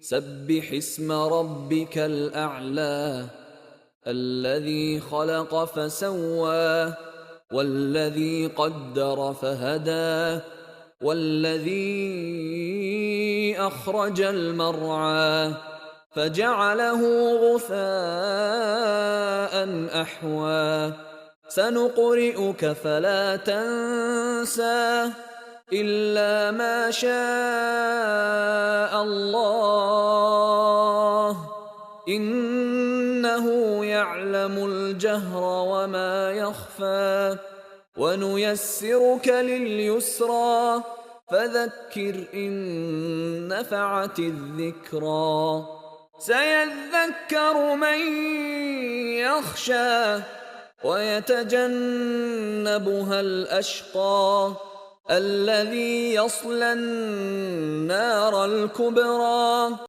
سبح اسم ربك الأعلى الذي خلق فسوى والذي قدر فهدى والذي أخرج المرعى فجعله غثاء أحوى سنقرئك فلا تنسى إلا ما شاء الله إنه يعلم الجهر وما يخفى ونيسرك لليسرى فذكر إن نفعت الذكرى سيذكر من يخشى ويتجنبها الأشقى الذي يصلى النار الكبرى